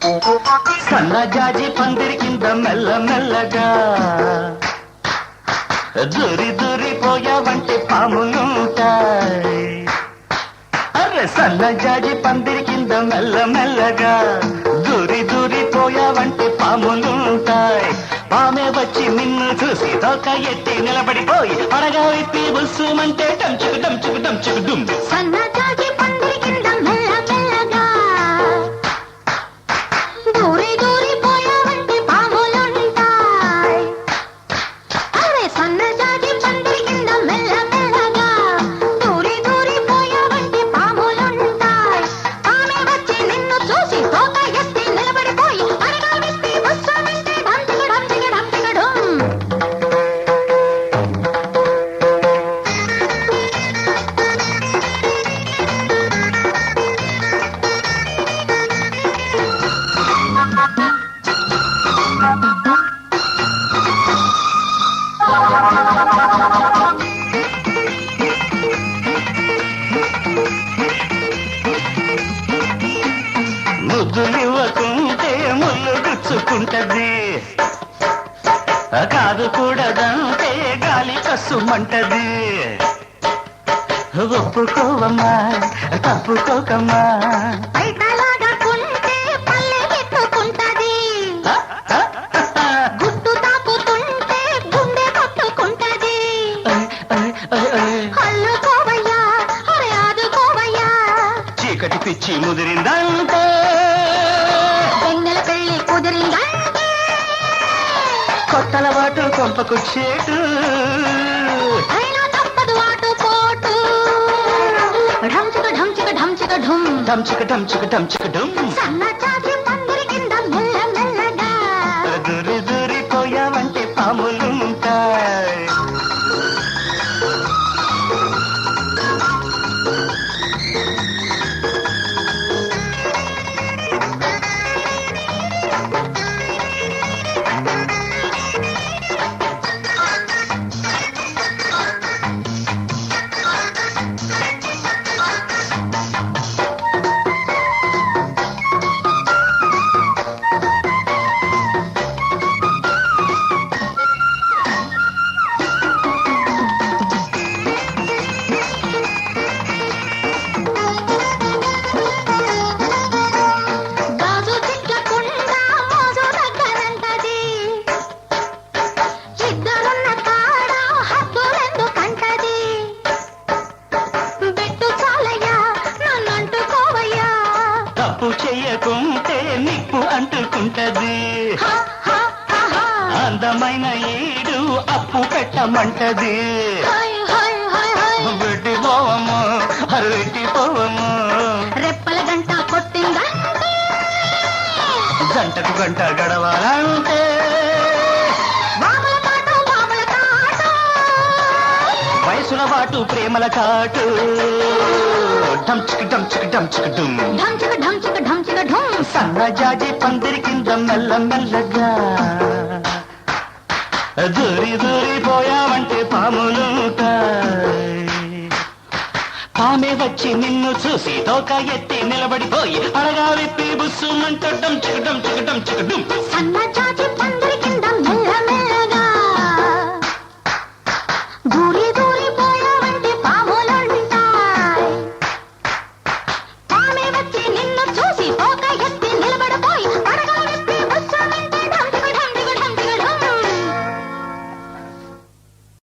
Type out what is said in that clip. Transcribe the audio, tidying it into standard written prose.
సన్నజాజి పందిరి కింద మెల్ల మెల్లగా దూరి దూరిపోయావంటే పాములుంటాయి. అరే సన్నజాజి పందిరి కింద మెల్ల మెల్లగా దూరి దూరిపోయావంటే పాములుంటాయి. పామే వచ్చి నిన్ను చూసి తోక ఎత్తి నిలబడిపోయి పడగా విప్పి బుస్సుమంటే డంచుకు డంచుకు డంచుకు డుమ్. సన్నజాజి పందిరి కింద మెల్ల మెల్లగా దూరి దూరిపోయావంటే పాములుంటాయి. అరే సన్నజాజి పందిరి కింద మెల్ల మెల్లగా దూరి దూరిపోయావంటే పాములుంటాయి. ఆమె వచ్చి నిన్ను చూసి తోక ఎత్తి నిలబడిపోయి పడగా విప్పి బుస్సుమంటే డంచుకు డంచుకు డంచుకు డుమ్. ముద్దులివ్వకుంటే ముళ్ళు గుచ్చుకుంటది, కాదు కూడదంటే గాలి కసుమంటది. ఒప్పుకోవమ్మా తప్పుకోకమ్మా, బయటలాగకుంటే పల్లె ఎత్తుకుంటది, గుట్టు తాకుతుంటే గుండె కొట్టుకుంటది. అల్లుకోవయ్యా అరే ఆదుకోవయ్యా, చీకటి పిచ్చి ముదిరిందంటే వెన్నెల పెళ్లి కుదిరిందంటే కొత్తలవాటు కొంపకు చేటు. అయినా తప్పదు ఆటు పోటు. ఢంచుక ఢంచుక ఢంచుక ఢుమ్. డంచుకు డంచుకు డంచుకు డుమ్. సన్నజాజి పందిరి కింద మెల్ల మెల్లగా దూరి దూరిపోయావంటే పాములుంటాయి. గాజు చిట్లకుండా మోజు దగ్గరంటది, ఇద్దరున్న కాడ హద్దులెందు కంటది. బెట్టు చాలయ్యా నన్నంటుకోవయ్యా, తప్పు చెయ్యకుంటే నిప్పు అంటుకుంటది. హ, హ, హ, హ. అందమైన ఈడు అప్పు పెట్టమంటది. హై, హై, హై, హై. వెట్టి పోవము అరవెట్టి పోవము, రెప్పల గంట కొట్టిందంటే గంటకు గంట గడవాలంటే వామల కాటు వామల కాటు. వయసుల వాటు ప్రేమల కాటు. డంచుకు డంచుకు డంచుకు డుమ్. ఢంచుక ఢంచుక ఢంచుక ఢుమ్. సన్నజాజి పందిరి కింద మెల్ల మెల్లగా దూరి దూరిపోయావంటే పాములుంటాయి. పామే వచ్చి నిన్ను చూసి తోక ఎత్తి నిలబడిపోయి అడగా విప్పి బుస్సుమంటూ డంచుకు డంచుకు డంచుకు డుమ్. సన్నజాజి పందిరి